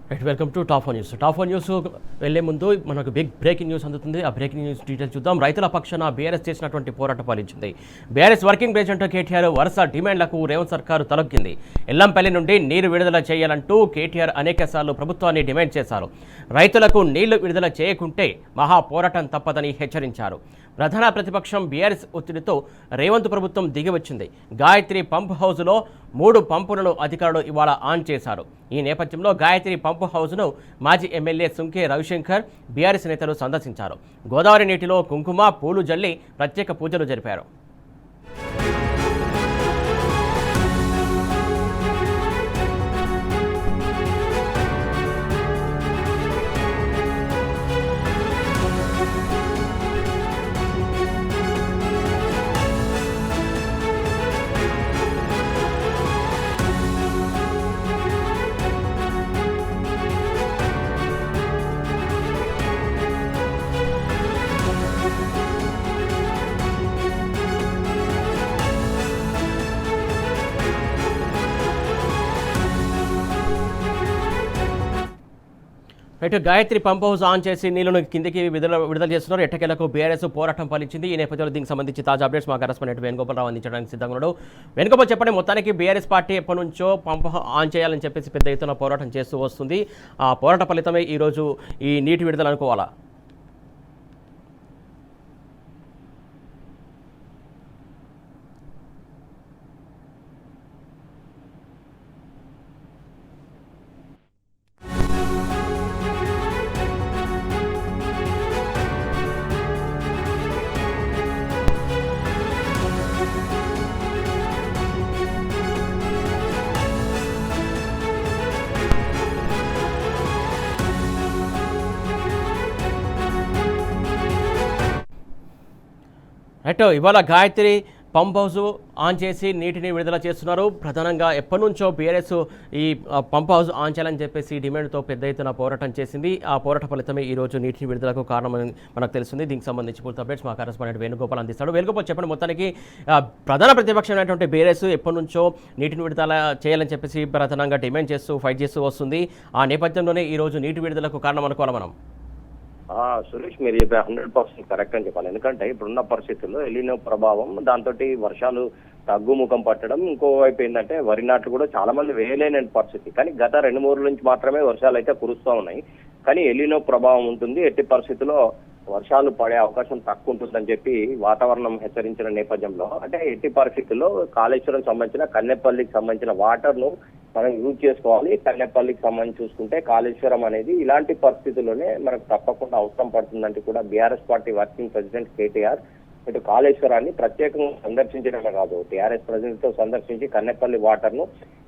Right, welcome to top news. News వెళ్లే ముందు మనకు బిగ్ బ్రేకింగ్ న్యూస్ అందుతుంది. ఆ బ్రేకింగ్ న్యూస్ డీటెయిల్స్ చూద్దాం. రైతుల పక్షాన బీఆర్ఎస్ చేసినటువంటి పోరాటం ఫలించింది. బీఆర్ఎస్ వర్కింగ్ ప్రెసిడెంట్ కేటీఆర్ వరుస డిమాండ్లకు రేవంత్ సర్కారు తలొగ్గింది. ఎల్లంపల్లి నుండి నీరు విడుదల చేయాలంటూ కేటీఆర్ అనేకసార్లు ప్రభుత్వాన్ని డిమాండ్ చేశారు. రైతులకు నీళ్లు విడుదల చేయకుంటే మహా పోరాటం తప్పదని హెచ్చరించారు. ప్రధాన ప్రతిపక్షం బీఆర్ఎస్ ఒత్తిడితో రేవంత్ ప్రభుత్వం దిగివచ్చింది. గాయత్రి పంప్ హౌజ్లో 3 పంపులను అధికారులు ఇవాళ ఆన్ చేశారు. ఈ నేపథ్యంలో గాయత్రి పంప్ హౌజ్ను మాజీ ఎమ్మెల్యే సుంకే రవిశంకర్ బీఆర్ఎస్ నేతలు సందర్శించారు. గోదావరి నీటిలో కుంకుమ పూలు జల్లి ప్రత్యేక పూజలు జరిపారు. ఇటు గాయత్రి పంప్ హౌస్ ఆన్ చేసి నీళ్లను కిందికి విడుదల చేస్తున్నారు. ఎట్టకేలకు బీఆర్ఎస్ పోరాటం ఫలించింది. ఈ నేపథ్యంలో దీనికి సంబంధించి తాజా అప్డేట్స్ మా కరెస్పాండెంట్ వేణుగోపాలరావు అందించడానికి సిద్ధంగా ఉన్నాడు. వేణుగోపాల్, చెప్పండి, మొత్తానికి బీఆర్ఎస్ పార్టీ ఎప్పటి నుంచో పంప్ ఆన్ చేయాలని చెప్పేసి పెద్ద ఎత్తున పోరాటం చేస్తూ వస్తుంది. ఆ పోరాట ఫలితమే ఈరోజు ఈ నీటి విడుదల అనుకోవాలా? రైట్, ఇవాళ గాయత్రి పంప్ హౌస్ ఆన్ చేసి నీటిని విడుదల చేస్తున్నారు. ప్రధానంగా ఎప్పటి నుంచో బీఆర్ఎస్ ఈ పంప్ హౌస్ ఆన్ చేయాలని చెప్పేసి డిమాండ్తో పెద్ద ఎత్తున పోరాటం చేసింది. ఆ పోరాట ఫలితమే ఈరోజు నీటిని విడుదలకు కారణమని మనకు తెలుస్తుంది. దీనికి సంబంధించి పూర్తి అప్డేట్స్ మా కరెస్పాండెంట్ వేణుగోపాల్ అందిస్తాడు. వేణుగోపాల్, చెప్పండి, మొత్తానికి ప్రధాన ప్రతిపక్షమైనటువంటి బీఆర్ఎస్ ఎప్పటి నుంచో నీటిని విడుదల చేయాలని చెప్పేసి ప్రధానంగా డిమాండ్ చేస్తూ ఫైట్ చేస్తూ వస్తుంది. ఆ నేపథ్యంలోనే ఈరోజు నీటి విడుదలకు కారణం అనుకోవాలి మనం. సురేష్, మీరు చెప్పే 100% కరెక్ట్ అని చెప్పాలి. ఎందుకంటే ఇప్పుడున్న పరిస్థితుల్లో ఎలినో ప్రభావం, దాంతో వర్షాలు తగ్గుముఖం పట్టడం, ఇంకోవైపు ఏంటంటే వరి నాట్లు కూడా చాలా మంది వేయలేని పరిస్థితి. కానీ గత 2-3 రోజుల నుంచి మాత్రమే వర్షాలు అయితే కురుస్తూ ఉన్నాయి. కానీ ఎలినో ప్రభావం ఉంటుంది. ఎట్టి పరిస్థితుల్లో వర్షాలు పడే అవకాశం తక్కువ ఉంటుందని చెప్పి వాతావరణం హెచ్చరించిన నేపథ్యంలో, అంటే ఎట్టి పరిస్థితుల్లో కాళేశ్వరం సంబంధించిన కన్నెపల్లికి సంబంధించిన వాటర్ ను మనం యూజ్ చేసుకోవాలి. కన్నెపల్లికి సంబంధించి చూసుకుంటే కాళేశ్వరం అనేది ఇలాంటి పరిస్థితుల్లోనే మనకు తప్పకుండా అవసరం పడుతుందంటే కూడా BRS party working president KTR ఇటు కాళేశ్వరాన్ని ప్రత్యేకంగా సందర్శించడమే కాదు, టీఆర్ఎస్ ప్రెసిడెంట్ తో సందర్శించి కన్నెపల్లి వాటర్ ను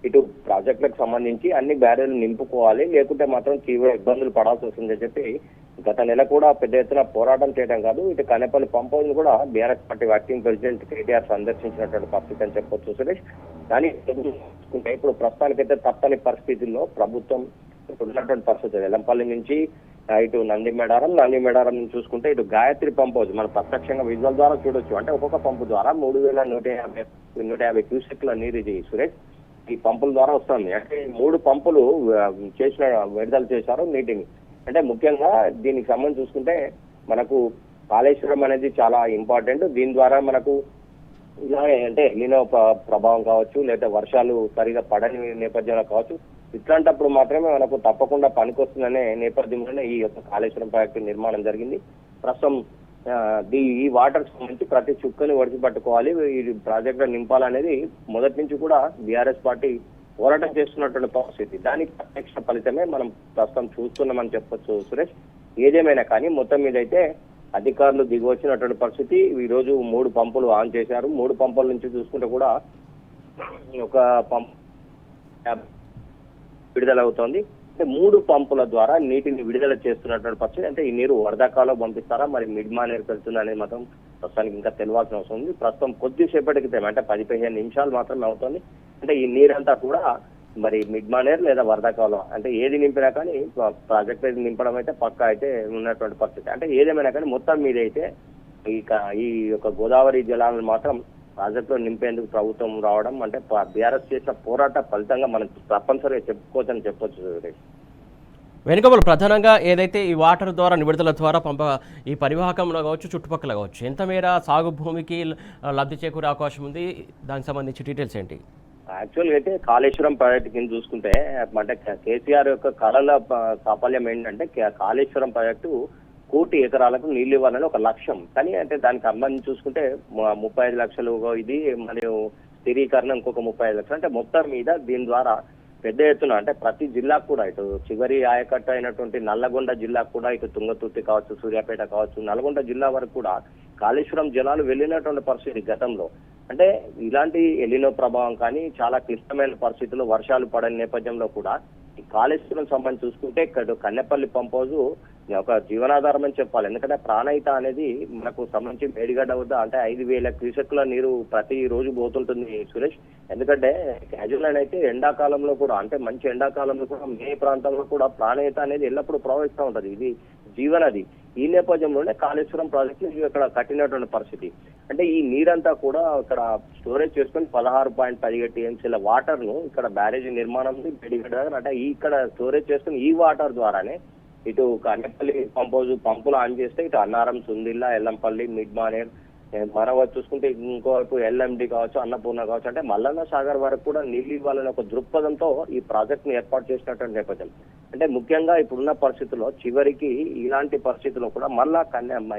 ఇటు ప్రాజెక్టులకు సంబంధించి అన్ని బ్యారెలు నింపుకోవాలి, లేకుంటే మాత్రం తీవ్ర ఇబ్బందులు పడాల్సి వస్తుందని చెప్పి గత నెల కూడా పెద్ద ఎత్తున పోరాటం చేయడం కాదు, ఇటు కన్నెపల్లి పంప్ హౌస్ కూడా BRS party working president KTR సందర్శించినటువంటి పరిస్థితి అని చెప్పొచ్చు సురేష్. కానీ ఇప్పుడు ప్రస్తుతానికైతే తప్పని పరిస్థితుల్లో ప్రభుత్వం ఉన్నటువంటి పరిస్థితి ఎల్లంపల్లి నుంచి ఇటు నంది మేడారం నుంచి చూసుకుంటే ఇటు గాయత్రి పంప్ హౌస్ మనం ప్రత్యక్షంగా విజువల్ ద్వారా చూడొచ్చు. అంటే ఒక్కొక్క పంపు ద్వారా 3150 క్యూసెక్ల నీరు ఇది సురేష్ ఈ పంపుల ద్వారా వస్తుంది. అంటే 3 పంపులు విడుదల చేశారు నీటిని. అంటే ముఖ్యంగా దీనికి సంబంధించి చూసుకుంటే మనకు కాళేశ్వరం అనేది చాలా ఇంపార్టెంట్. దీని ద్వారా మనకు ఇలా అంటే ఎలినో ప్రభావం కావచ్చు, లేదా వర్షాలు సరిగా పడని నేపథ్యంలో కావచ్చు, ఇట్లాంటప్పుడు మాత్రమే మనకు తప్పకుండా పనికొస్తుందనే నేపథ్యంలోనే ఈ యొక్క కాళేశ్వరం ప్రాజెక్టు నిర్మాణం జరిగింది. ప్రస్తుతం ఈ వాటర్ సంబంధించి ప్రతి చుక్కని ఒడిసి పట్టుకోవాలి, ఈ ప్రాజెక్టు నింపాలనేది మొదటి నుంచి కూడా బీఆర్ఎస్ పార్టీ పోరాటం చేస్తున్నటువంటి పరిస్థితి. దానికి ప్రత్యక్ష ఫలితమే మనం ప్రస్తుతం చూస్తున్నామని చెప్పొచ్చు సురేష్. ఏదేమైనా కానీ మొత్తం మీద అయితే అధికారులు దిగివచ్చినటువంటి పరిస్థితి. ఈ రోజు 3 పంపులు ఆన్ చేశారు. 3 పంపుల నుంచి చూసుకుంటే కూడా ఒక పంప్ విడుదల అవుతోంది. అంటే 3 పంపుల ద్వారా నీటిని విడుదల చేస్తున్నటువంటి పరిస్థితి. అంటే ఈ నీరు వరదకాలో పంపిస్తారా, మరి మిడ్ మానేరుకు వెళ్తుందా అనేది మాత్రం ప్రస్తుతానికి ఇంకా తెలియాల్సిన అవసరం ఉంది. ప్రస్తుతం కొద్దిసేపటికి అంటే 10-15 నిమిషాలు మాత్రమే అవుతుంది. అంటే ఈ నీరంతా కూడా మరి మిడ్ మానేర్ లేదా వరదకాలం అంటే ఏది నింపినా కానీ ప్రాజెక్ట్ నింపడం అయితే పక్కా అయితే ఉన్నటువంటి పరిస్థితి. అంటే ఏదేమైనా కానీ మొత్తం మీద అయితే ఈ యొక్క గోదావరి జలాలను మాత్రం ప్రాజెక్టులో నింపేందుకు ప్రభుత్వం రావడం అంటే బీఆర్ఎస్ చేసిన పోరాట ఫలితంగా మనం తప్పనిసరిగా చెప్పుకోవచ్చని చెప్పొచ్చు. వెనుకబలు ప్రధానంగా ఏదైతే ఈ వాటర్ ద్వారా విడుదల ద్వారా ఈ పరివాహకంలో కావచ్చు చుట్టుపక్కల కావచ్చు ఎంత మేర సాగు భూమికి లబ్ధి చేకూరే అవకాశం ఉంది, దానికి సంబంధించి డీటెయిల్స్ ఏంటి? యాక్చువల్గా అయితే కాళేశ్వరం ప్రాజెక్టు కింద చూసుకుంటే అంటే కేసీఆర్ యొక్క కళల సాఫల్యం ఏంటంటే కాళేశ్వరం ప్రాజెక్టు 1 కోటి ఎకరాలకు నీళ్లు ఇవ్వాలని ఒక లక్ష్యం. కానీ అంటే దానికి సంబంధించి చూసుకుంటే 35 లక్షలు ఇది మరియు స్థిరీకరణ ఇంకొక 35 లక్షలు, అంటే మొత్తం మీద దీని ద్వారా పెద్ద ఎత్తున అంటే ప్రతి జిల్లాకు కూడా ఇటు చివరి ఆయకట్టు అయినటువంటి నల్లగొండ జిల్లాకు కూడా ఇటు తుంగతుర్తి కావచ్చు, సూర్యాపేట కావచ్చు, నల్గొండ జిల్లా వరకు కూడా కాళేశ్వరం జలాలు వెళ్ళినటువంటి పరిస్థితి గతంలో. అంటే ఇలాంటి ఎలినో ప్రభావం కానీ చాలా క్లిష్టమైన పరిస్థితుల్లో వర్షాలు పడని నేపథ్యంలో కూడా ఈ కాళేశ్వరం సంబంధించి చూసుకుంటే ఇక్కడ కన్నెపల్లి పంప్ హౌస్ ఒక జీవనాధారం అని చెప్పాలి. ఎందుకంటే ప్రాణహిత అనేది మనకు సంబంధించి మేడిగడ్డ వద్ద అంటే 5,000 క్యూసెక్ల నీరు ప్రతి రోజు పోతుంటుంది సురేష్. ఎందుకంటే క్యాజువల్ అయితే ఎండాకాలంలో కూడా అంటే మంచి ఎండాకాలంలో కూడా మే ప్రాంతంలో కూడా ప్రాణహిత అనేది ఎల్లప్పుడూ ప్రవహిస్తూ ఉంటది. ఇది జీవనది. ఈ నేపథ్యంలోనే కాళేశ్వరం ప్రాజెక్టు ఇక్కడ కట్టినటువంటి పరిస్థితి. అంటే ఈ నీరంతా కూడా ఇక్కడ స్టోరేజ్ చేసుకుని 16.17 టీఎంసీల వాటర్ ను ఇక్కడ బ్యారేజీ నిర్మాణం మేడిగడ్డ దగ్గర అంటే ఇక్కడ స్టోరేజ్ చేసుకుని ఈ వాటర్ ద్వారానే ఇటు కన్నెపల్లి పంప్ హౌస్ పంపులు ఆన్ చేస్తే ఇటు అన్నారం, సుందిల్లా, ఎల్లంపల్లి, మిడ్మానేర్, మరొకటి చూసుకుంటే ఇంకోవైపు ఎల్ఎండి కావచ్చు, అన్నపూర్ణ కావచ్చు, అంటే మల్లన్న సాగర్ వరకు కూడా నీళ్లు ఇవ్వాలనే ఒక దృక్పథంతో ఈ ప్రాజెక్ట్ ని ఏర్పాటు చేసినటువంటి నేపథ్యం. అంటే ముఖ్యంగా ఇప్పుడున్న పరిస్థితుల్లో చివరికి ఇలాంటి పరిస్థితుల్లో కూడా మళ్ళా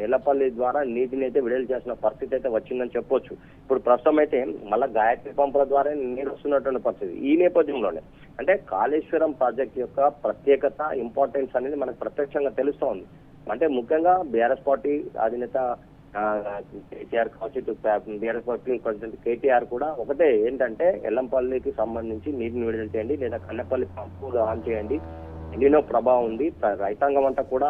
ఎల్లపల్లి ద్వారా నీటిని అయితే విడుదల చేసిన పరిస్థితి అయితే వచ్చిందని చెప్పొచ్చు. ఇప్పుడు ప్రస్తుతం అయితే మళ్ళా గాయత్రి పంపుల ద్వారా నీరు వస్తున్నటువంటి పరిస్థితి. ఈ నేపథ్యంలోనే అంటే కాళేశ్వరం ప్రాజెక్ట్ యొక్క ప్రత్యేకత, ఇంపార్టెన్స్ అనేది మనకు ప్రత్యక్షంగా తెలుస్తూ ఉంది. అంటే ముఖ్యంగా బీఆర్ఎస్ పార్టీ అధినేత కేటీఆర్ కావచ్చు, ఇటు బీఆర్ఎస్ వర్కింగ్ ప్రెసిడెంట్ కేటీఆర్ కూడా ఒకటే ఏంటంటే ఎల్లంపల్లికి సంబంధించి నీటిని విడుదల చేయండి లేదా కన్నెపల్లి పంపు ఆన్ చేయండి. ఎన్నో ప్రభావం ఉంది, రైతాంగం అంతా కూడా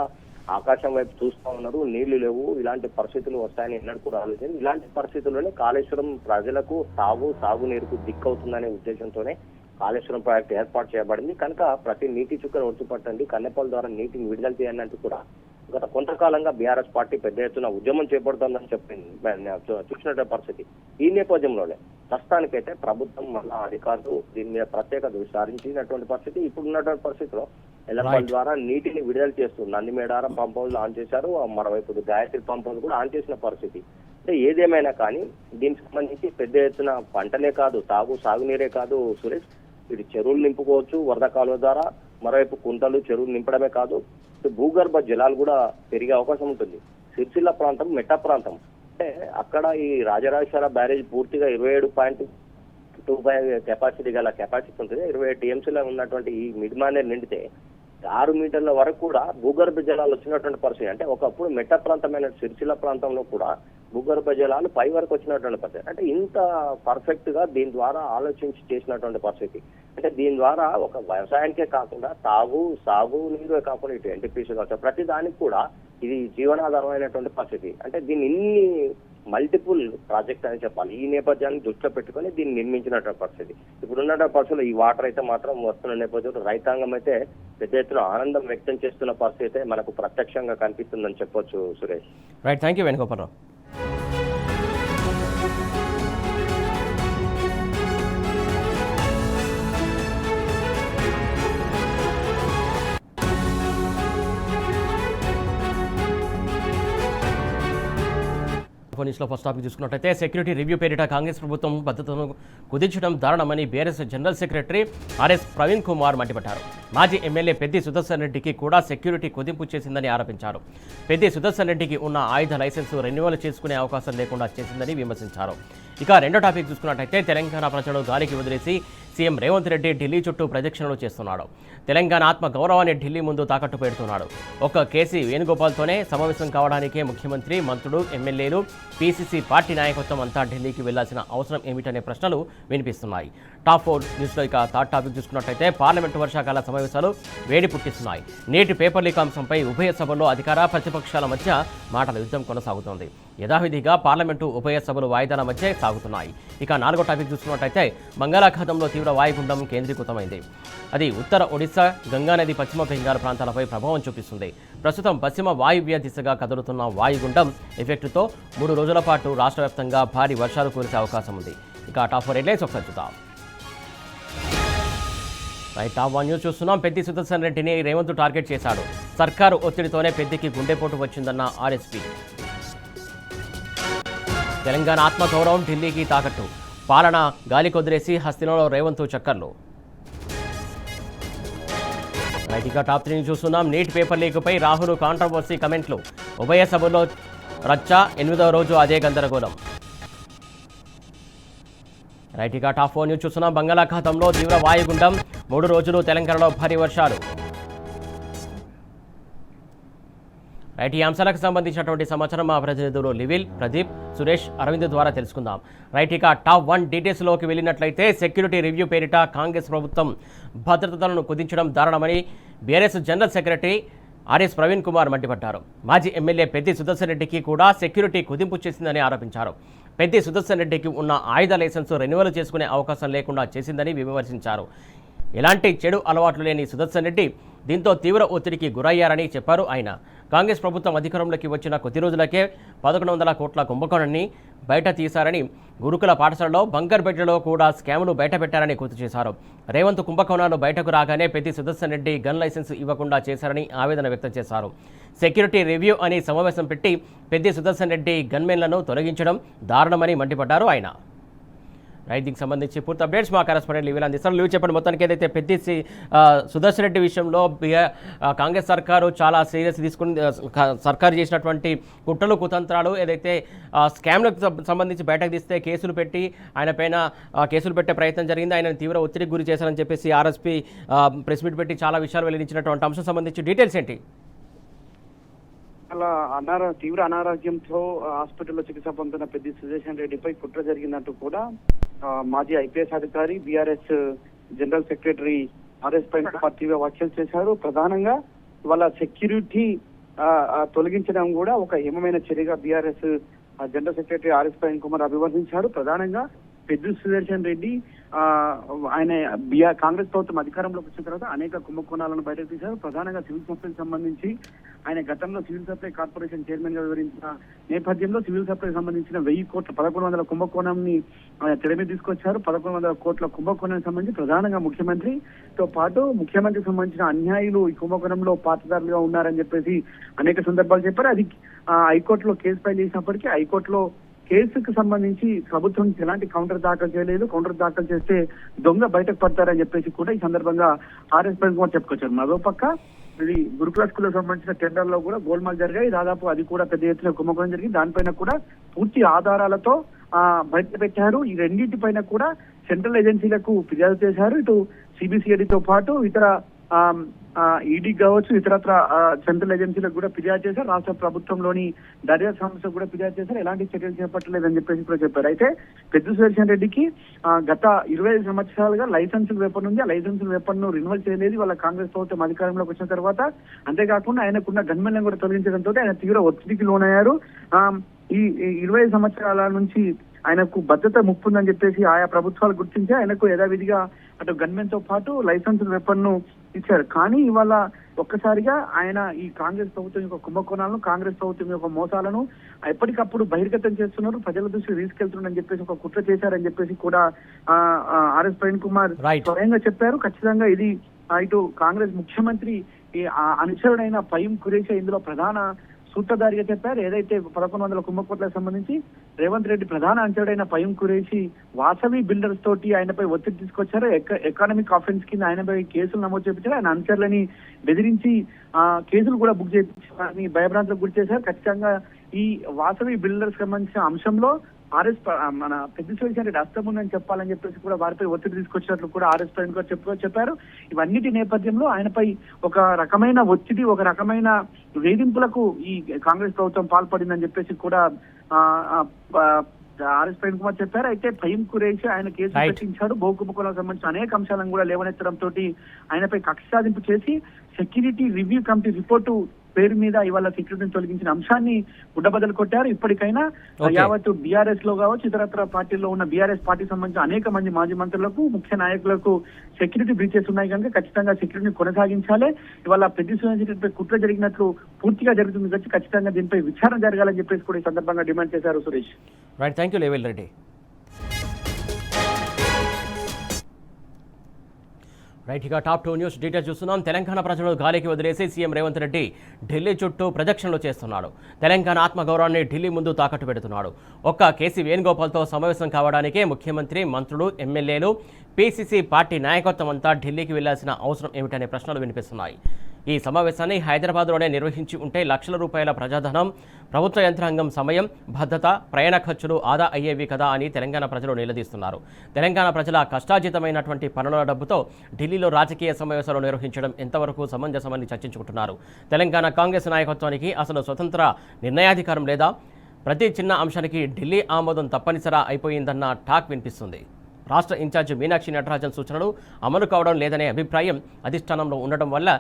ఆకాశం వైపు చూస్తూ ఉన్నారు, నీళ్లు లేవు, ఇలాంటి పరిస్థితులు వస్తాయని ఎన్నడూ కూడా ఆలోచించి ఇలాంటి పరిస్థితుల్లోనే కాళేశ్వరం ప్రజలకు సాగునీరుకు దిక్కవుతుందనే ఉద్దేశంతోనే కాళేశ్వరం ప్రాజెక్టు ఏర్పాటు చేయబడింది. కనుక ప్రతి నీటి చుక్కను ఒడిచిపట్టండి, కన్నెపల్లి ద్వారా నీటిని విడుదల చేయండి అంటూ కూడా గత కొంతకాలంగా బీఆర్ఎస్ పార్టీ పెద్ద ఎత్తున ఉద్యమం చేపడుతుందని చెప్పింది చూసినటువంటి పరిస్థితి. ఈ నేపథ్యంలోనే ప్రస్తుతానికైతే ప్రభుత్వం మళ్ళా అధికారులు దీని మీద ప్రత్యేక దృష్టి సారించినటువంటి పరిస్థితి. ఇప్పుడున్నటువంటి పరిస్థితిలో ఎల్లపల్లి ద్వారా నీటిని విడుదల చేస్తూ నందిమేడారం పంప్ హౌస్ ఆన్ చేశారు, మరోవైపు గాయత్రి పంప్ హౌస్ కూడా ఆన్ చేసిన పరిస్థితి. అంటే ఏదేమైనా కానీ దీనికి సంబంధించి పెద్ద ఎత్తున పంటలే కాదు సాగునీరే కాదు సురేష్, ఇటు చెరువులు నింపుకోవచ్చు వరద కాలువ ద్వారా, మరోవైపు కుంటలు చెరువులు నింపడమే కాదు భూగర్భ జలాలు కూడా పెరిగే అవకాశం ఉంటుంది. సిరిసిల్ల ప్రాంతం మెట్ట ప్రాంతం అంటే అక్కడ ఈ రాజరాజేశ్వర బ్యారేజ్ పూర్తిగా 27.25 కెపాసిటీ గల కెపాసిటీ ఉంటుంది. 27 టీఎంసీలో ఉన్నటువంటి ఈ మిడ్మానేర్ నిండితే 6 మీటర్ల వరకు కూడా భూగర్భ జలాలు వచ్చినటువంటి పరిస్థితి. అంటే ఒకప్పుడు మెట్ట ప్రాంతమైన సిరిసిల్ల ప్రాంతంలో కూడా భూగర్భ జలాలు పై వరకు వచ్చినటువంటి పరిస్థితి. అంటే ఇంత పర్ఫెక్ట్ గా దీని ద్వారా ఆలోచించి చేసినటువంటి పరిస్థితి. అంటే దీని ద్వారా ఒక వ్యవసాయానికే కాకుండా సాగు నీరే కాకుండా ఇటు ఎన్టీపీసీ కావచ్చు ప్రతి దానికి కూడా ఇది జీవనాధారమైనటువంటి పరిస్థితి. అంటే దీన్ని ఇన్ని మల్టిపుల్ ప్రాజెక్ట్ అని చెప్పాలి. ఈ నేపథ్యాన్ని దృష్టిలో పెట్టుకుని దీన్ని నిర్మించినటువంటి పరిస్థితి. ఇప్పుడున్నటువంటి పరిస్థితుల్లో ఈ వాటర్ అయితే మాత్రం వస్తున్న నేపథ్యంలో రైతాంగం అయితే పెద్ద ఎత్తున ఆనందం వ్యక్తం చేస్తున్న పరిస్థితి అయితే మనకు ప్రత్యక్షంగా కనిపిస్తుందని చెప్పొచ్చు Suresh. Right, thank you Venugopalarao. న్యూస్లో ఫస్ట్ టాపిక్ చూసుకున్నట్లయితే సెక్యూరిటీ రివ్యూ పేరిట కాంగ్రెస్ ప్రభుత్వం భద్రతను కుదించడం దారుణమని బీఆర్ఎస్ జనరల్ సెక్రటరీ ఆర్ఎస్ ప్రవీణ్ కుమార్ మండిపడ్డారు. మాజీ ఎమ్మెల్యే పెద్ది సుదర్శన్ రెడ్డికి కూడా సెక్యూరిటీ కుదింపు చేసిందని ఆరోపించారు. పెద్ది సుదర్శన్ రెడ్డికి ఉన్న ఆయుధ లైసెన్సు రెన్యువల్ చేసుకునే అవకాశం లేకుండా చేసిందని విమర్శించారు. ఇక రెండో టాపిక్ చూసుకున్నట్లయితే తెలంగాణ ప్రజలను గాలికి వదిలేసి సీఎం రేవంత్ రెడ్డి ఢిల్లీ చుట్టూ ప్రదక్షిణలు చేస్తున్నాడు. తెలంగాణ ఆత్మ గౌరవాన్ని ఢిల్లీ ముందు తాకట్టు పెడుతున్నాడు. ఒక్క కేసీ వేణుగోపాల్తోనే సమావేశం కావడానికే ముఖ్యమంత్రి, మంత్రులు, ఎమ్మెల్యేలు, పీసీసీ పార్టీ నాయకత్వం అంతా ఢిల్లీకి వెళ్లాల్సిన అవసరం ఏమిటనే ప్రశ్నలు వినిపిస్తున్నాయి. టాప్ 4 న్యూస్లో ఇక థర్డ్ టాపిక్ చూసుకున్నట్లయితే పార్లమెంటు వర్షాకాల సమావేశాలు వేడి పుట్టిస్తున్నాయి. నేటి పేపర్ లీక్ అంశంపై ఉభయ సభల్లో అధికార ప్రతిపక్షాల మధ్య మాటల యుద్ధం కొనసాగుతోంది. యథావిధిగా పార్లమెంటు ఉభయ సభలు వాయిదాల మధ్య సాగుతున్నాయి. ఇక 4వ టాపిక్ చూసుకున్నట్లయితే బంగాళాఖాతంలో తీవ్ర వాయుగుండం కేంద్రీకృతమైంది. అది ఉత్తర ఒడిశా, గంగానది, పశ్చిమ బెంగాల్ ప్రాంతాలపై ప్రభావం చూపిస్తుంది. ప్రస్తుతం పశ్చిమ వాయువ్య దిశగా కదులుతున్న వాయుగుండం ఎఫెక్టుతో 3 రోజుల పాటు రాష్ట్ర వ్యాప్తంగా భారీ వర్షాలు కురిసే అవకాశం ఉంది. ఇక టాప్ 4 హెడ్లైన్స్ ఒకసారి చూద్దాం. రైట్, టాప్ 1 న్యూస్ చూస్తున్నాం. పెద్ది సుదర్శన్ రెడ్డిని రేవంత్ టార్గెట్ చేశాడు. సర్కారు ఒత్తిడితోనే పెద్దికి గుండెపోటు వచ్చిందన్న ఆర్ఎస్పీ. తెలంగాణ ఆత్మగౌరవం ఢిల్లీకి తాకట్టు, పాలన గాలి కొదిలేసి హస్తినంలో రేవంత్ చక్కర్లు. రైట్, ఇక టాప్ 3 చూస్తున్నాం. నీట్ పేపర్ లీక్పై రాహుల్ కాంట్రవర్సీ కమెంట్లు, ఉభయ సభలో రచ్చ, 8వ రోజు అదే గందరగోళం. రైట్, ఇక టాప్ 4 న్యూస్ చూస్తున్నాం. బంగాళాఖాతంలో తీవ్ర వాయుగుండం, 3 రోజులు తెలంగాణలో భారీ వర్షాలు. రైట్, ఈ అంశాలకు సంబంధించినటువంటి సమాచారం మా ప్రతినిధులు లివిల్, ప్రదీప్, సురేష్, అరవింద్ ద్వారా తెలుసుకుందాం. రైట్, ఇక టాప్ 1 డీటెయిల్స్లోకి వెళ్ళినట్లయితే సెక్యూరిటీ రివ్యూ పేరిట కాంగ్రెస్ ప్రభుత్వం భద్రతలను కుదించడం దారుణమని బీఆర్ఎస్ జనరల్ సెక్రటరీ ఆర్ఎస్ ప్రవీణ్ కుమార్ మండిపడ్డారు. మాజీ ఎమ్మెల్యే పెద్ది సుదర్శన్ రెడ్డికి కూడా సెక్యూరిటీ కుదింపు చేసిందని ఆరోపించారు. పెద్ది సుదర్శన్ రెడ్డికి ఉన్న ఆయుధ లైసెన్సు రెన్యువల్ చేసుకునే అవకాశం లేకుండా చేసిందని విమర్శించారు. ఎలాంటి చెడు అలవాట్లు లేని సుదర్శన్ రెడ్డి దీంతో తీవ్ర ఒత్తిడికి గురయ్యారని చెప్పారు ఆయన. కాంగ్రెస్ ప్రభుత్వం అధికారంలోకి వచ్చిన కొద్ది రోజులకే 1100 కోట్ల కుంభకోణాన్ని బయట తీశారని, గురుకుల పాఠశాలలో బంకర్ బెడ్లలో కూడా స్కాములు బయటపెట్టారని గుర్తు చేశారు. రేవంత్ కుంభకోణాలు బయటకు రాగానే పెద్ది సుదర్శన్ రెడ్డి గన్ లైసెన్స్ ఇవ్వకుండా చేశారని ఆవేదన వ్యక్తం చేశారు. సెక్యూరిటీ రివ్యూ అని సమావేశం పెట్టి పెద్ది సుదర్శన్ రెడ్డి గన్మెన్లను తొలగించడం దారుణమని మండిపడ్డారు ఆయన. రైట్, దీనికి సంబంధించి పూర్తి అప్డేట్స్ మా కరెస్పాండెంట్ లివిల్ అందిస్తారు. లివ్ చెప్పండి, మొత్తానికి ఏదైతే పెద్ది సుదర్శన్ రెడ్డి విషయంలో కాంగ్రెస్ సర్కారు చాలా సీరియస్ తీసుకుని సర్కారు చేసినటువంటి కుట్రలు కుతంత్రాలు ఏదైతే స్కామ్లకు సంబంధించి బయటకు తీస్తే కేసులు పెట్టి ఆయన పైన కేసులు పెట్టే ప్రయత్నం జరిగింది. ఆయన తీవ్ర ఒత్తిడికి గురి చేశారని చెప్పేసి ఆర్ఎస్పీ ప్రెస్ మీట్ పెట్టి చాలా విషయాలు వెల్లడించినటువంటి అంశం సంబంధించి డీటెయిల్స్ ఏంటి? అలా తీవ్ర అనారోగ్యంతో హాస్పిటల్లో చికిత్స పొందుతున్న పెద్ది సుదర్శన్ రెడ్డిపై కుట్ర జరిగిందంటూ కూడా మాజీ ఐపీఎస్ అధికారి బీఆర్ఎస్ జనరల్ సెక్రటరీ ఆర్ఎస్ పైన తీవ్ర వ్యాఖ్యలు చేశారు. ప్రధానంగా వాళ్ళ సెక్యూరిటీ తొలగించడం కూడా ఒక హేమమైన చర్యగా BRS general secretary RS Praveen Kumar అభివర్ణించారు. ప్రధానంగా పెద్ది సుదర్శన్ రెడ్డి ఆయన కాంగ్రెస్ ప్రభుత్వం అధికారంలోకి వచ్చిన తర్వాత అనేక కుంభకోణాలను బయటకు తీశారు. ప్రధానంగా సివిల్ సప్లైకి సంబంధించి ఆయన గతంలో సివిల్ సప్లై కార్పొరేషన్ చైర్మన్ గా వివరించిన నేపథ్యంలో సివిల్ సప్లై సంబంధించిన 1000 కోట్ల 1100 కుంభకోణంని తెర మీద తీసుకొచ్చారు. 1100 కోట్ల కుంభకోణానికి సంబంధించి ప్రధానంగా ముఖ్యమంత్రితో పాటు ముఖ్యమంత్రికి సంబంధించిన అన్యాయులు ఈ కుంభకోణంలో పాత్రదారులుగా ఉన్నారని చెప్పేసి అనేక సందర్భాలు చెప్పారు. అది హైకోర్టులో కేసు ఫైల్ చేసినప్పటికీ హైకోర్టులో కేసుకు సంబంధించి ప్రభుత్వం ఎలాంటి కౌంటర్ దాఖలు చేయలేదు. కౌంటర్ దాఖలు చేస్తే దొంగ బయటకు పడతారని చెప్పేసి కూడా ఈ సందర్భంగా ఆర్ఎస్ ప్రవీణ్ కుమార్ చెప్పుకొచ్చారు. మరోపక్క ఇది గురుకుల స్కూల్కి సంబంధించిన టెండర్లో కూడా గోల్మాల్ జరిగాయి. దాదాపు అది కూడా పెద్ద ఎత్తున కుంభకోణం జరిగింది. దానిపైన కూడా పూర్తి ఆధారాలతో బయట పెట్టారు. ఈ రెండింటిపైన కూడా సెంట్రల్ ఏజెన్సీలకు ఫిర్యాదు చేశారు. ఇటు సిబిసిఐడితో పాటు ఇతర ఈడీ కావచ్చు, ఇతరత్ర సెంట్రల్ ఏజెన్సీలకు కూడా ఫిర్యాదు చేశారు. రాష్ట్ర ప్రభుత్వంలోని దర్యాప్తు సంస్థకు కూడా ఫిర్యాదు చేశారు. ఎలాంటి చర్యలు చేపట్టలేదని చెప్పేసి కూడా చెప్పారు. అయితే పెద్ది సుదర్శన్ రెడ్డికి గత 25 సంవత్సరాలుగా లైసెన్సుల వెపన్ ఉంది. ఆ లైసెన్సుల వెపన్ ను రెన్యువల్ చేయలేదు వాళ్ళ కాంగ్రెస్ ప్రభుత్వం అధికారంలోకి వచ్చిన తర్వాత. అంతేకాకుండా ఆయనకున్న గన్మెన్లను కూడా తొలగించడంతో ఆయన తీవ్ర ఒత్తిడికి లోనయ్యారు. ఈ 25 సంవత్సరాల నుంచి ఆయనకు భద్రత ముప్పుందని చెప్పేసి ఆయా ప్రభుత్వాలు గుర్తించి ఆయనకు యథావిధిగా అటు గన్మెన్ తో పాటు లైసెన్స్ వెపన్ ను ఇచ్చారు. కానీ ఇవాళ ఒక్కసారిగా ఆయన ఈ కాంగ్రెస్ ప్రభుత్వం యొక్క కుంభకోణాలను, కాంగ్రెస్ ప్రభుత్వం యొక్క మోసాలను ఎప్పటికప్పుడు బహిర్గతం చేస్తున్నారు, ప్రజల దృష్టికి తీసుకెళ్తున్నారని చెప్పేసి ఒక కుట్ర చేశారని చెప్పేసి కూడా ఆర్ఎస్ ప్రవీణ్ కుమార్ స్వయంగా చెప్పారు. ఖచ్చితంగా ఇది ఇటు కాంగ్రెస్ ముఖ్యమంత్రి అనుచరుడైన పయ్యం ఖురేషి ఇందులో ప్రధాన సూత్రధారిగా చెప్పారు. ఏదైతే 1100 కుంభకోట్లకు సంబంధించి రేవంత్ రెడ్డి ప్రధాన అంచడైన పయ్యం ఖురేషి వాసవి బిల్డర్స్ తోటి ఆయనపై ఒత్తిడి తీసుకొచ్చారు. ఎకానమిక్ ఆఫెన్స్ కింద ఆయనపై కేసులు నమోదు చేయించారు. ఆయన అనుచరులని బెదిరించి కేసులు కూడా బుక్ చేయించారని భయభ్రాంతులకు గురి చేశారు. ఖచ్చితంగా ఈ వాసవి బిల్డర్స్ సంబంధించిన అంశంలో ఆర్ఎస్ మన పెద్ది సుదర్శన్ రెడ్డి హస్తం ఉందని చెప్పాలని చెప్పేసి కూడా వారిపై ఒత్తిడి తీసుకొచ్చినట్లు కూడా ఆర్ఎస్ ప్రవీణ్ గారు చెప్పారు. ఇవన్నిటి నేపథ్యంలో ఆయనపై ఒక రకమైన ఒత్తిడి, ఒక రకమైన వేధింపులకు ఈ కాంగ్రెస్ ప్రభుత్వం పాల్పడిందని చెప్పేసి కూడా ఆర్ఎస్ ప్రవీణ్ కుమార్ చెప్పారు. అయితే పయ్యం ఖురేషి ఆయన కేసు పెట్టించాడు. భూ కుంభకోణాలకు సంబంధించిన అనేక అంశాలను కూడా లేవనెత్తడంతో ఆయనపై కక్ష సాధింపు చేసి సెక్యూరిటీ రివ్యూ కమిటీ రిపోర్టు పేరు మీద ఇవాళ సెక్యూరిటీని తొలగించిన అంశాన్ని గుడ్డబద్దలు కొట్టారు. ఇప్పటికైనా యావత్తు బీఆర్ఎస్ లో కావచ్చు, ఇతరత్ర పార్టీల్లో ఉన్న బీఆర్ఎస్ పార్టీకి సంబంధించిన అనేక మంది మాజీ మంత్రులకు, ముఖ్య నాయకులకు సెక్యూరిటీ బ్రీచెస్ ఉన్నాయి కనుక ఖచ్చితంగా సెక్యూరిటీని కొనసాగించాలి. ఇవాళ పెద్ది సుదర్శన్ రెడ్డిపై కుట్ర జరిగినట్లు పూర్తిగా జరుగుతుంది కాబట్టి ఖచ్చితంగా దీనిపై విచారణ జరగాలని చెప్పేసి కూడా ఈ సందర్భంగా డిమాండ్ చేశారు. Suresh, right, thank you level Reddy. Right, ఇక టాప్ 2 న్యూస్ డీటెయిల్స్ చూస్తున్నాం. తెలంగాణ ప్రజలను గాలికి వదిలేసి సీఎం రేవంత్ రెడ్డి ఢిల్లీ చుట్టూ ప్రదక్షిణలు చేస్తున్నాడు. తెలంగాణ ఆత్మగౌరవాన్ని ఢిల్లీ ముందు తాకట్టు పెడుతున్నాడు. ఒక్క కేసీ వేణుగోపాల్తో సమావేశం కావడానికే ముఖ్యమంత్రి, మంత్రులు, ఎమ్మెల్యేలు, పీసీసీ పార్టీ నాయకత్వం అంతా ఢిల్లీకి వెళ్లాల్సిన అవసరం ఏమిటనే ప్రశ్నలు వినిపిస్తున్నాయి. ఈ సమావేశాన్ని హైదరాబాద్లోనే నిర్వహించి ఉంటే లక్షల రూపాయల ప్రజాధనం, ప్రభుత్వ యంత్రాంగం సమయం, భద్రత, ప్రయాణ ఖర్చులు ఆదా అయ్యేవి కదా అని తెలంగాణ ప్రజలు నిలదీస్తున్నారు. తెలంగాణ ప్రజల కష్టార్జితమైనటువంటి పనుల డబ్బుతో ఢిల్లీలో రాజకీయ సమావేశాలు నిర్వహించడం ఎంతవరకు సమంజసమని చర్చించుకుంటున్నారు. తెలంగాణ కాంగ్రెస్ నాయకత్వానికి అసలు స్వతంత్ర నిర్ణయాధికారం లేదా? ప్రతి చిన్న అంశానికి ఢిల్లీ ఆమోదం తప్పనిసరి అయిపోయిందన్న టాక్ వినిపిస్తుంది. రాష్ట్ర ఇన్ఛార్జి మీనాక్షి నటరాజన్ సూచనలు అమలు కావడం లేదనే అభిప్రాయం అధిష్టానంలో ఉండడం వల్ల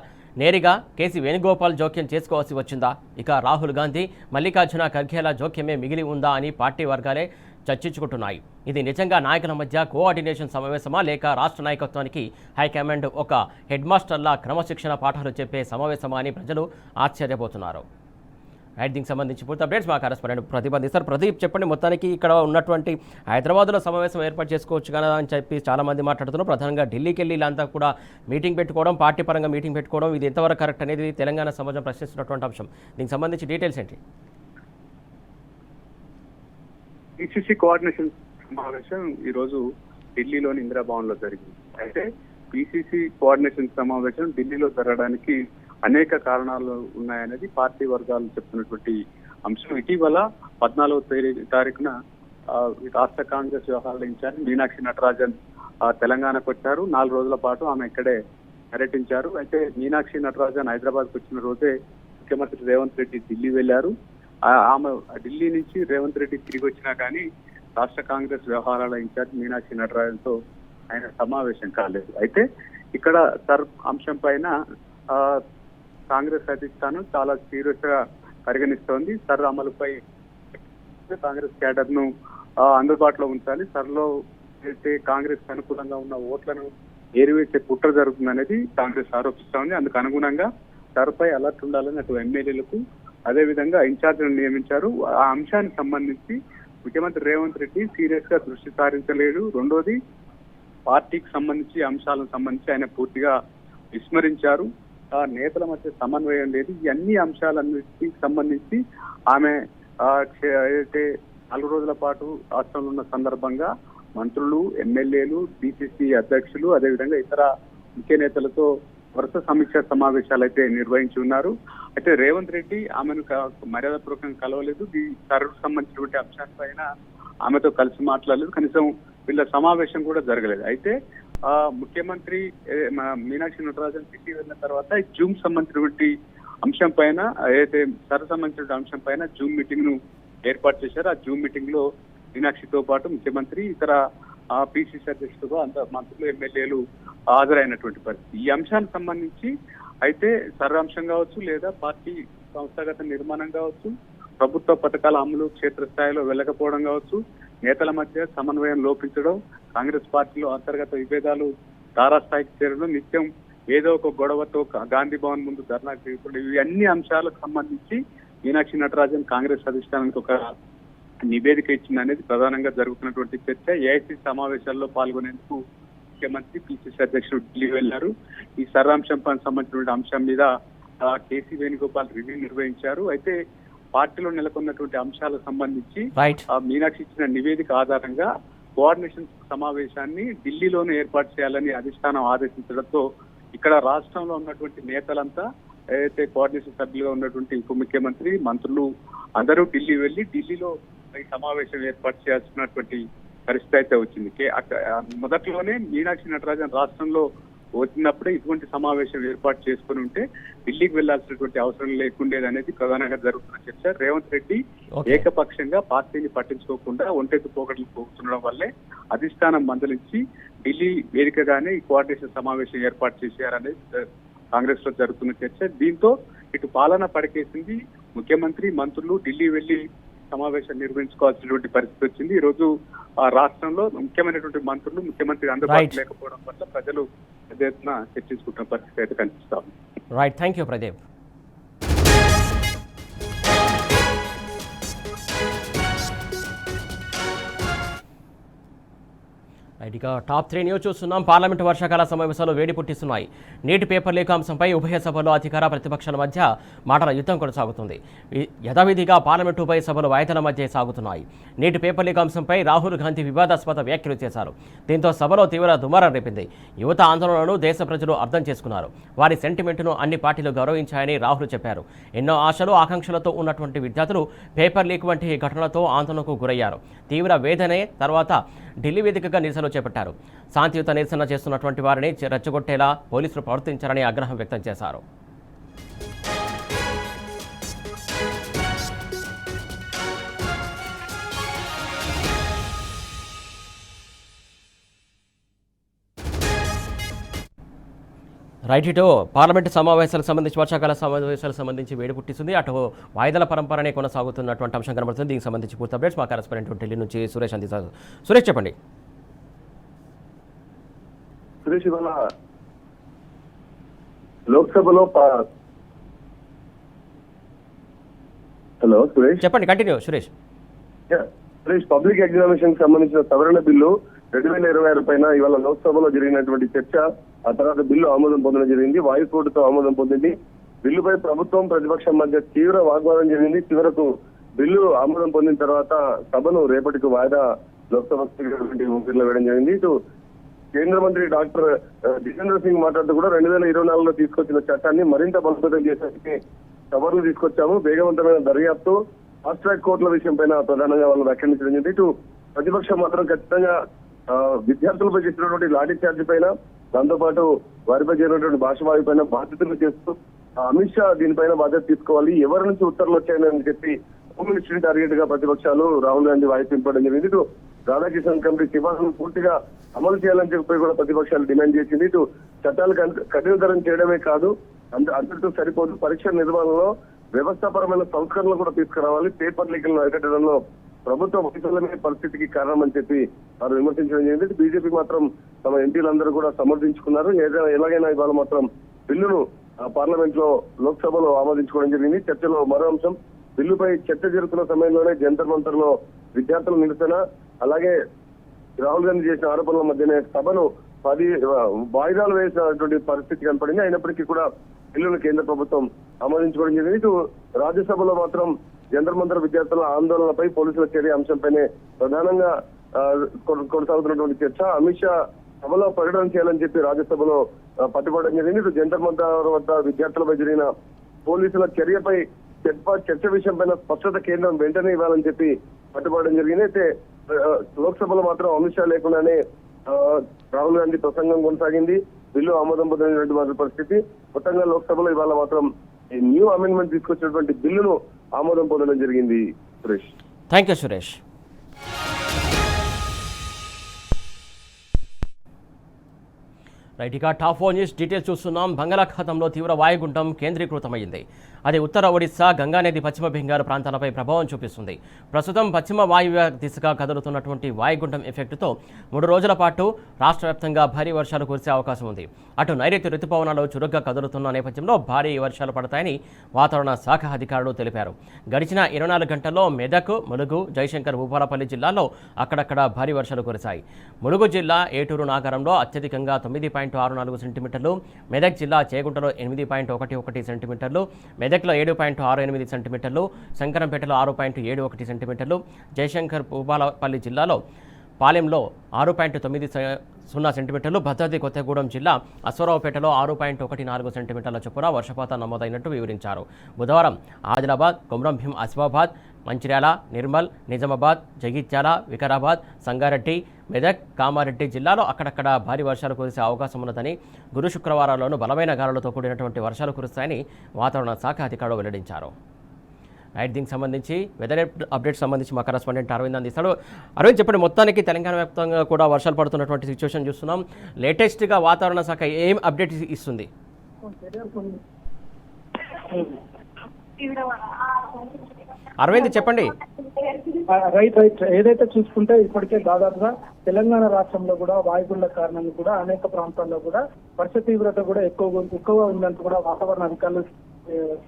నేరుగా కేసీ వేణుగోపాల్ జోక్యం చేసుకోవాల్సి వచ్చిందా? ఇక రాహుల్ గాంధీ, మల్లికార్జున ఖర్గేల జోక్యమే మిగిలి ఉందా అని పార్టీ వర్గాలే చర్చించుకుంటున్నాయి. ఇది నిజంగా నాయకుల మధ్య కోఆర్డినేషన్ సమావేశమా, లేక రాష్ట్ర నాయకత్వానికి హైకమాండ్ ఒక హెడ్ మాస్టర్లా క్రమశిక్షణ పాఠాలు చెప్పే సమావేశమా అని ప్రజలు ఆశ్చర్యపోతున్నారు. రైట్, దీనికి సంబంధించి పూర్తి అప్డేట్స్ మా కరెస్పాండెంట్ ప్రదీప్ అందిస్తారు. ప్రదీప్, చెప్పండి, మొత్తానికి ఇక్కడ ఉన్నటువంటి హైదరాబాద్లో సమావేశం ఏర్పాటు చేసుకోవచ్చు కదా అని చెప్పి చాలామంది మాట్లాడుతున్నారు. ప్రధానంగా ఢిల్లీకి వెళ్ళి వీళ్ళంతా కూడా మీటింగ్ పెట్టుకోవడం, పార్టీ పరంగా మీటింగ్ పెట్టుకోవడం, ఇది ఎంతవరకు కరెక్ట్ అనేది తెలంగాణ సమాజం ప్రశ్నిస్తున్నటువంటి అంశం. దీనికి సంబంధించి డీటెయిల్స్ ఏంటి? పిసిసి కోఆర్డినేషన్ సమావేశం ఈరోజు ఢిల్లీలోని ఇందిరాభవన్లో జరిగింది. అయితే పిసిసి కోఆర్డినేషన్ సమావేశం ఢిల్లీలో జరగడానికి అనేక కారణాలు ఉన్నాయనేది పార్టీ వర్గాలు చెప్తున్నటువంటి అంశం. ఇటీవల 14వ తారీఖున రాష్ట్ర కాంగ్రెస్ వ్యవహారాల ఇన్ఛార్జ్ మీనాక్షి నటరాజన్ తెలంగాణకు వచ్చారు. 4 రోజుల పాటు ఆమె ఇక్కడే పర్యటించారు. అయితే మీనాక్షి నటరాజన్ హైదరాబాద్కు వచ్చిన రోజే ముఖ్యమంత్రి రేవంత్ రెడ్డి ఢిల్లీ వెళ్లారు. ఆమె ఢిల్లీ నుంచి రేవంత్ రెడ్డి తిరిగి వచ్చినా కానీ రాష్ట్ర కాంగ్రెస్ వ్యవహారాల ఇన్ఛార్జ్ మీనాక్షి నటరాజన్తో ఆయన సమావేశం కాలేదు. అయితే ఇక్కడ అంశం పైన కాంగ్రెస్ అధిష్టానం చాలా సీరియస్ గా పరిగణిస్తోంది. అమలుపై కాంగ్రెస్ క్యాడర్ ను అందుబాటులో ఉంచాలి. లో అయితే కాంగ్రెస్ అనుకూలంగా ఉన్న ఓట్లను ఏరివేసే కుట్ర జరుగుతుందనేది కాంగ్రెస్ ఆరోపిస్తోంది. అందుకు అనుగుణంగా పై అలర్ట్ ఉండాలని అటు ఎమ్మెల్యేలకు అదేవిధంగా ఇన్ఛార్జీలను నియమించారు. ఆ అంశానికి సంబంధించి ముఖ్యమంత్రి రేవంత్ రెడ్డి సీరియస్ గా దృష్టి సారించలేదు. రెండోది, పార్టీకి సంబంధించి అంశాలకు సంబంధించి ఆయన పూర్తిగా విస్మరించారు. నేతల మధ్య సమన్వయం లేదు. ఈ అన్ని అంశాలన్నిటికి సంబంధించి ఆమె ఏదైతే 4 రోజుల పాటు రాష్ట్రంలో ఉన్న సందర్భంగా మంత్రులు, ఎమ్మెల్యేలు, పిసిసి అధ్యక్షులు అదేవిధంగా ఇతర ముఖ్య నేతలతో వరుస సమీక్షా సమావేశాలు అయితే నిర్వహించి ఉన్నారు. అయితే రేవంత్ రెడ్డి ఆమెను మర్యాదపూర్వకంగా కలవలేదు. ఈ సంబంధించినటువంటి అంశాలపైన ఆమెతో కలిసి మాట్లాడలేదు. కనీసం వీళ్ళ సమావేశం కూడా జరగలేదు. అయితే ముఖ్యమంత్రి మీనాక్షి నటరాజన్ ఢిల్లీ వెళ్ళిన తర్వాత జూమ్ సంబంధించినటువంటి అంశం పైన ఏదైతే సంబంధించిన అంశం పైన జూమ్ మీటింగ్ ను ఏర్పాటు చేశారు. ఆ జూమ్ మీటింగ్ లో మీనాక్షితో పాటు ముఖ్యమంత్రి, ఇతర పిసిసి అధ్యక్షులుగా అంత మంత్రులు, ఎమ్మెల్యేలు హాజరైనటువంటి పరిస్థితి. ఈ అంశానికి సంబంధించి అయితే అంశం కావచ్చు, లేదా పార్టీ సంస్థాగత నిర్మాణం కావచ్చు, ప్రభుత్వ పథకాల అమలు క్షేత్రస్థాయిలో వెళ్ళకపోవడం కావచ్చు, నేతల మధ్య సమన్వయం లోపించడం, కాంగ్రెస్ పార్టీలో అంతర్గత విభేదాలు తారాస్థాయికి చేరడం, నిత్యం ఏదో ఒక గొడవతో గాంధీ భవన్ ముందు ధర్నా చేయడం, ఇవి అన్ని అంశాలకు సంబంధించి మీనాక్షి నటరాజన్ కాంగ్రెస్ అధిష్టానానికి ఒక నివేదిక ఇచ్చింది అనేది ప్రధానంగా జరుగుతున్నటువంటి చర్చ. ఏఐసీ సమావేశాల్లో పాల్గొనేందుకు ముఖ్యమంత్రి, పిసిసి అధ్యక్షుడు ఢిల్లీ వెళ్లారు. ఈ అంశం సంబంధించినటువంటి అంశం మీద కేసీ వేణుగోపాల్ రివ్యూ నిర్వహించారు. అయితే పార్టీలో నెలకొన్నటువంటి అంశాలకు సంబంధించి మీనాక్షి ఇచ్చిన నివేదిక ఆధారంగా కోఆర్డినేషన్ సమావేశాన్ని ఢిల్లీలోనే ఏర్పాటు చేయాలని అధిష్టానం ఆదేశించడంతో ఇక్కడ రాష్ట్రంలో ఉన్నటువంటి నేతలంతా ఏదైతే కోఆర్డినేషన్ సభ్యులుగా ఉన్నటువంటి ఉప ముఖ్యమంత్రి, మంత్రులు అందరూ ఢిల్లీ వెళ్లి ఢిల్లీలో ఈ సమావేశం ఏర్పాటు చేయాల్సినటువంటి పరిస్థితి అయితే వచ్చింది. మొదట్లోనే మీనాక్షి నటరాజన్ రాష్ట్రంలో వచ్చినప్పుడే ఇటువంటి సమావేశం ఏర్పాటు చేసుకుని ఉంటే ఢిల్లీకి వెళ్లాల్సినటువంటి అవసరం లేకుండేది అనేది ప్రధానంగా జరుగుతున్న చర్చ. రేవంత్ రెడ్డి ఏకపక్షంగా పార్టీని పట్టించుకోకుండా ఒంటెత్తు పోకడలు పోతుండడం వల్లే అధిష్టానం మందలించి ఢిల్లీ వేదికగానే ఈ కోఆర్డినేషన్ సమావేశం ఏర్పాటు చేశారనేది కాంగ్రెస్ లో జరుగుతున్న చర్చ. దీంతో ఇటు పాలన పడకేసింది. ముఖ్యమంత్రి, మంత్రులు ఢిల్లీ వెళ్లి సమావేశం నిర్వహించుకోవాల్సినటువంటి పరిస్థితి వచ్చింది. ఈ రోజు రాష్ట్రంలో ముఖ్యమైనటువంటి మంత్రులు, ముఖ్యమంత్రి అందుబాటులో లేకపోవడం వల్ల ప్రజలు పెద్ద ఎత్తున చర్చించుకుంటున్న పరిస్థితి అయితే కనిపిస్తా ఉంది. Right, thank you Pradeep. ఇక టాప్ 3 న్యూస్ చూస్తున్నాం. పార్లమెంటు వర్షాకాల సమావేశాలు వేడి పుట్టిస్తున్నాయి. నీటి పేపర్ లీక్ అంశంపై ఉభయ సభల్లో అధికార ప్రతిపక్షాల మధ్య మాటల యుద్ధం కొనసాగుతుంది. యథావిధిగా పార్లమెంటు ఉభయ సభలు వాయిదాల మధ్య సాగుతున్నాయి. నీటి పేపర్ లీక్ అంశంపై రాహుల్ గాంధీ వివాదాస్పద వ్యాఖ్యలు చేశారు. దీంతో సభలో తీవ్ర దుమారం రేపింది. యువత ఆందోళనను దేశ ప్రజలు అర్థం చేసుకున్నారు. వారి సెంటిమెంట్ను అన్ని పార్టీలు గౌరవించాయని రాహుల్ చెప్పారు. ఎన్నో ఆశలు ఆకాంక్షలతో ఉన్నటువంటి విద్యార్థులు పేపర్ లీక్ వంటి ఘటనలతో ఆందోళనకు గురయ్యారు. తీవ్ర వేదనే తర్వాత ఢిల్లీ వేదికగా నిరసనలు చేపట్టారు. శాంతియుత నిరసన చేస్తున్నటువంటి వారిని రెచ్చగొట్టేలా పోలీసులు ప్రవర్తించారని ఆగ్రహం వ్యక్తం చేశారు. రైట్, ఇటు పార్లమెంటు సమావేశాలకు సంబంధించి వర్షాకాల సమావేశాలకు సంబంధించి వేడి పుట్టిస్తుంది. అటు వాయిదాల పరంపరనే కొనసాగుతున్నటువంటి అంశం కనబడుతుంది. దీనికి సంబంధించి పూర్తి అప్డేట్స్ మా కరెస్పాండెంట్ ఢిల్లీ నుంచి సురేష్ అందిస్తారు. సురేష్, చెప్పండి. సురేష్, ఇవాళ లోక్సభలో హలో సురేష్, చెప్పండి, continue Suresh. Suresh, public examination సంబంధించిన సవరణ బిల్లు 2026 పైన ఇవాళ లోక్సభలో జరిగినటువంటి చర్చ, ఆ తర్వాత బిల్లు ఆమోదం పొందడం జరిగింది. వాయిస్ ఓటుతో ఆమోదం పొందింది. బిల్లుపై ప్రభుత్వం ప్రతిపక్షం మధ్య తీవ్ర వాగ్వాదం జరిగింది. చివరకు బిల్లు ఆమోదం పొందిన తర్వాత సభను రేపటికి వాయిదా లోక్సభ స్పీకర్ వేయడం జరిగింది. ఇటు కేంద్ర మంత్రి డాక్టర్ జితేంద్ర సింగ్ మాట్లాడుతూ కూడా 2024లో తీసుకొచ్చిన చట్టాన్ని మరింత బలోపేతం చేసేందుకు సభలు తీసుకొచ్చాము. వేగవంతమైన దర్యాప్తు, ఫాస్ట్ ట్రాక్ కోర్టుల విషయం పైన ప్రధానంగా వాళ్ళు వ్యాఖ్యానించడం జరిగింది. ఇటు ప్రతిపక్షం మాత్రం ఖచ్చితంగా విద్యార్థులపై చేసినటువంటి లాఠీ చార్జ్ పైన, దాంతోపాటు వారిపై చేరినటువంటి భాషవాయు పైన బాధ్యతలు చేస్తూ అమిత్ షా దీనిపైన బాధ్యత తీసుకోవాలి, ఎవరి నుంచి ఉత్తర్వులు వచ్చాయని చెప్పి హోమ్ మినిస్ట్రీ టార్గెట్ గా ప్రతిపక్షాలు రాహుల్ గాంధీ వాయిస్ వినపడం జరిగింది. ఇటు రాధాకిషన్ కమిటీ సిఫార్సులను పూర్తిగా అమలు చేయాలని చెప్పి కూడా ప్రతిపక్షాలు డిమాండ్ చేసింది. ఇటు చట్టాలు కఠినతరం చేయడమే కాదు, అందరితో సరిపోదు, పరీక్ష నిర్వహణలో వ్యవస్థాపరమైన సంస్కరణలు కూడా తీసుకురావాలి, పేపర్ లీకులను అరికట్టడంలో ప్రభుత్వ వైఫల్యమే పరిస్థితికి కారణం అని చెప్పి వారు విమర్శించడం జరిగింది. బీజేపీ మాత్రం తమ ఎంపీలందరూ కూడా సమర్థించుకున్నారు. ఎలాగైనా ఇవాళ మాత్రం బిల్లును పార్లమెంట్ లో లోక్సభలో ఆమోదించుకోవడం జరిగింది. చర్చలో మరో అంశం, బిల్లుపై చర్చ జరుగుతున్న సమయంలోనే జంతర్ మంతర్ లో విద్యార్థుల నిరసన, అలాగే రాహుల్ గాంధీ చేసిన ఆరోపణల మధ్యనే సభను 10 వాయిదాలు వేసినటువంటి పరిస్థితి కనపడింది. అయినప్పటికీ కూడా బిల్లును కేంద్ర ప్రభుత్వం ఆమోదించుకోవడం జరిగింది. ఇటు రాజ్యసభలో మాత్రం జంతర్ మంతర్ విద్యార్థుల ఆందోళనపై పోలీసుల చర్య అంశంపైనే ప్రధానంగా కొనసాగుతున్నటువంటి చర్చ. అమిత్ షా సభలో ప్రకటన చేయాలని చెప్పి రాజ్యసభలో పట్టుకోవడం జరిగింది. ఇటు జంతర్ మంతర్ వద్ద విద్యార్థులపై జరిగిన పోలీసుల చర్యపై చర్చ విషయం పైన స్పష్టత కేంద్రం వెంటనే ఇవ్వాలని చెప్పి పట్టుకోవడం జరిగింది. అయితే లోక్సభలో మాత్రం అమిత్ షా లేకుండానే రాహుల్ గాంధీ ప్రసంగం కొనసాగింది. బిల్లు ఆమోదం పొందినటువంటి పరిస్థితి. మొత్తంగా లోక్సభలో ఇవాళ మాత్రం న్యూ అమెండ్మెంట్ తీసుకొచ్చినటువంటి బిల్లును ఆమోదం పొందడం జరిగింది. Suresh, thank you Suresh. Right, ఇక టాప్ 4 న్యూస్ డీటెయిల్స్ చూస్తున్నాం. బంగాళాఖాతంలో తీవ్ర వాయుగుండం కేంద్రీకృతమైంది. అది ఉత్తర ఒడిశా, గంగానది, పశ్చిమ బెంగాల్ ప్రాంతాలపై ప్రభావం చూపిస్తుంది. ప్రస్తుతం పశ్చిమ వాయువ్య దిశగా కదులుతున్నటువంటి వాయుగుండం ఎఫెక్టుతో 3 రోజుల పాటు రాష్ట్ర వ్యాప్తంగా భారీ వర్షాలు కురిసే అవకాశం ఉంది. అటు నైరుతి రుతుపవనాలు చురుగ్గా కదులుతున్న నేపథ్యంలో భారీ వర్షాలు పడతాయని వాతావరణ శాఖ అధికారులు తెలిపారు. గడిచిన 24 గంటల్లో మెదక్, ములుగు, జయశంకర్, భూపాలపల్లి జిల్లాల్లో అక్కడక్కడ భారీ వర్షాలు కురిశాయి. ములుగు జిల్లా ఏటూరు నాగారంలో అత్యధికంగా 9.64 సెంటీమీటర్లు, మెదక్ జిల్లా చేగుంటలో 8.11 సెంటీమీటర్లు, మెదక్లో 7.68 సెంటీమీటర్లు, శంకరంపేటలో 6.71 సెంటీమీటర్లు, జయశంకర్, భూపాలపల్లి జిల్లాలో పాలెంలో 6.90 సెంటీమీటర్లు, భద్రాద్రి కొత్తగూడెం జిల్లా అశ్వరావుపేటలో 6.14 సెంటీమీటర్ల చొప్పున వర్షపాతం నమోదైనట్టు వివరించారు. బుధవారం ఆదిలాబాద్, కొమ్రంభీం, ఆసిఫాబాద్, మంచిర్యాల, నిర్మల్, నిజామాబాద్, జగిత్యాల, వికారాబాద్, సంగారెడ్డి, మెదక్, కామారెడ్డి జిల్లాలో అక్కడక్కడ భారీ వర్షాలు కురిసే అవకాశం ఉన్నదని, గురు శుక్రవారాల్లోనూ బలమైన గాలులతో కూడినటువంటి వర్షాలు కురుస్తాయని వాతావరణ శాఖ అధికారులు వెల్లడించారు. రైట్, దీనికి సంబంధించి వెదర్ అప్డేట్స్ సంబంధించి మా కరెస్పాండెంట్ అరవింద్ అందిస్తాడు. అరవింద్, చెప్పండి, మొత్తానికి తెలంగాణ వ్యాప్తంగా కూడా వర్షాలు పడుతున్నటువంటి సిచ్యువేషన్ చూస్తున్నాం. లేటెస్ట్గా వాతావరణ శాఖ ఏం అప్డేట్ ఇస్తుంది? అరవింద్, చెప్పండి. రైట్, ఏదైతే చూసుకుంటే ఇప్పటికే దాదాపుగా తెలంగాణ రాష్ట్రంలో కూడా వాయుగుండ కారణంగా కూడా అనేక ప్రాంతాల్లో కూడా వర్ష తీవ్రత కూడా ఎక్కువగా ఉందంటూ కూడా వాతావరణ అధికారులు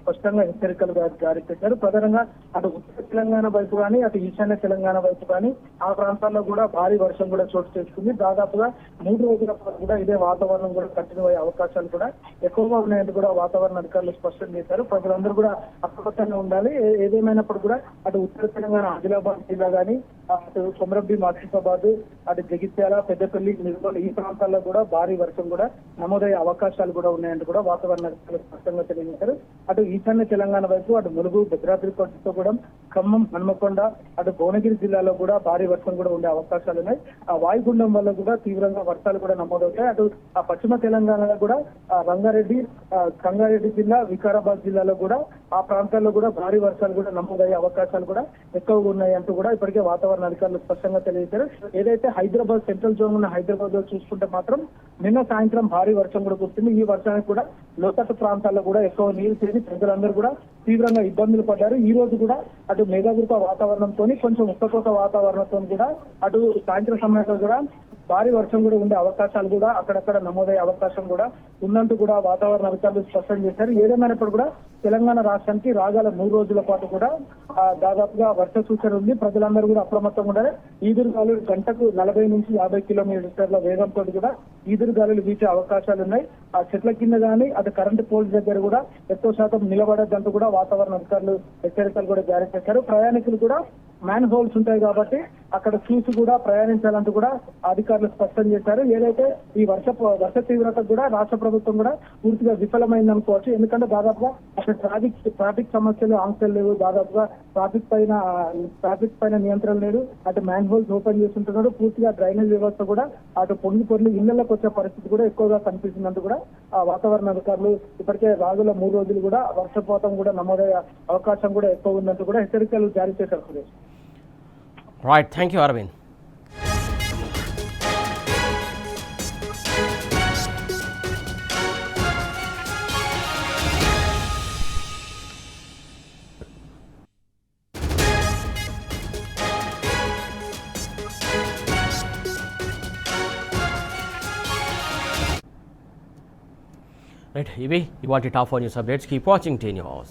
స్పష్టంగా హెచ్చరికలు జారీ చేశారు. ప్రధానంగా అటు ఉత్తర తెలంగాణ వైపు కానీ అటు ఈశాన్య తెలంగాణ వైపు కానీ ఆ ప్రాంతాల్లో కూడా భారీ వర్షం కూడా చోటు చేసుకుంది. దాదాపుగా 3 రోజుల పాటు కూడా ఇదే వాతావరణం కూడా కంటిన్యూ అయ్యే అవకాశాలు కూడా ఎక్కువగా ఉన్నాయని కూడా వాతావరణ అధికారులు స్పష్టం చేశారు. ప్రజలందరూ కూడా అప్రమత్తంగా ఉండాలి. ఏదేమైనప్పుడు కూడా అటు ఉత్తర తెలంగాణ ఆదిలాబాద్ జిల్లా కానీ అటు కొమరంభీం ఆసిఫాబాద్ అటు జగిత్యాల పెద్దపల్లి నిర్మల్ ఈ ప్రాంతాల్లో కూడా భారీ వర్షం కూడా నమోదయ్యే అవకాశాలు కూడా ఉన్నాయంటూ కూడా వాతావరణ అధికారులు స్పష్టంగా తెలియజేశారు. అటు ఈశాన్య తెలంగాణ వైపు అటు ములుగు భద్రాద్రి కొత్తగూడెం ఖమ్మం హన్మకొండ అటు భువనగిరి జిల్లాలో కూడా భారీ వర్షం కూడా ఉండే అవకాశాలు ఉన్నాయి. ఆ వాయుగుండం వల్ల కూడా తీవ్రంగా వర్షాలు కూడా నమోదవుతాయి. అటు ఆ పశ్చిమ తెలంగాణలో కూడా రంగారెడ్డి సంగారెడ్డి జిల్లా వికారాబాద్ జిల్లాలో కూడా ఆ ప్రాంతాల్లో కూడా భారీ వర్షాలు కూడా నమోదయ్యే అవకాశాలు కూడా ఎక్కువగా ఉన్నాయి అంటూ కూడా ఇప్పటికే వాతావరణ అధికారులు స్పష్టంగా తెలియజేశారు. ఏదైతే హైదరాబాద్ సెంట్రల్ జోన్ ఉన్న హైదరాబాద్ లో చూసుకుంటే మాత్రం నిన్న సాయంత్రం భారీ వర్షం కూడా కురిసింది. ఈ వర్షానికి కూడా లోతట్టు ప్రాంతాల్లో కూడా ఎక్కువ నీరు చేరి ప్రజలందరూ కూడా తీవ్రంగా ఇబ్బందులు పడ్డారు. ఈ రోజు కూడా అటు మేఘావృత వాతావరణంతో కొంచెం ఉక్కపోత వాతావరణంతో కూడా అటు సాయంత్రం సమయంలో కూడా భారీ వర్షం కూడా ఉండే అవకాశాలు కూడా అక్కడక్కడ నమోదయ్యే అవకాశం కూడా ఉందంటూ కూడా వాతావరణ అధికారులు స్పష్టం చేశారు. ఏదేమైనప్పుడు కూడా తెలంగాణ రాష్ట్రానికి రాగల 3 రోజుల పాటు కూడా దాదాపుగా వర్ష సూచన ఉంది. ప్రజలందరూ కూడా అప్రమత్తంగా ఉండాలి. ఈదురుగాలులు గంటకు 40 నుంచి 50 కిలోమీటర్ల వేగంతో కూడా ఈదురుగాలులు వీచే అవకాశాలు ఉన్నాయి. ఆ చెట్ల కింద కానీ అటు కరెంటు పోల్స్ దగ్గర కూడా ఎక్కువ శాతం నిలబడద్దంటూ కూడా వాతావరణ అధికారులు హెచ్చరికలు కూడా జారీ చేశారు. ప్రయాణికులు కూడా మ్యాన్ హోల్స్ ఉంటాయి కాబట్టి అక్కడ చూసి కూడా ప్రయాణించాలంటూ కూడా అధికారులు స్పష్టం చేశారు. ఏదైతే ఈ వర్ష తీవ్రత కూడా రాష్ట్ర ప్రభుత్వం కూడా పూర్తిగా విఫలమైంది అనుకోవచ్చు. ఎందుకంటే దాదాపుగా అక్కడ ట్రాఫిక్ సమస్యలు ఆంక్షలు లేవు. దాదాపుగా ట్రాఫిక్ పైన నియంత్రణ లేదు. అటు మ్యాన్ హోల్స్ ఓపెన్ చేస్తుంటున్నారు. పూర్తిగా డ్రైనేజ్ వ్యవస్థ కూడా అటు పొంగి ఇళ్లలోకి వచ్చే పరిస్థితి కూడా ఎక్కువగా కనిపిస్తుందంటూ కూడా ఆ వాతావరణ అధికారులు ఇప్పటికే రాగల 3 రోజులు కూడా వర్షపాతం కూడా నమోదయ్యే అవకాశం కూడా ఎక్కువ ఉందంటూ కూడా హెచ్చరికలు జారీ చేశారు. Suresh. Right, thank you Aravind. Right, ఇవి ఇవాటి top 4 news updates. Keep watching T news.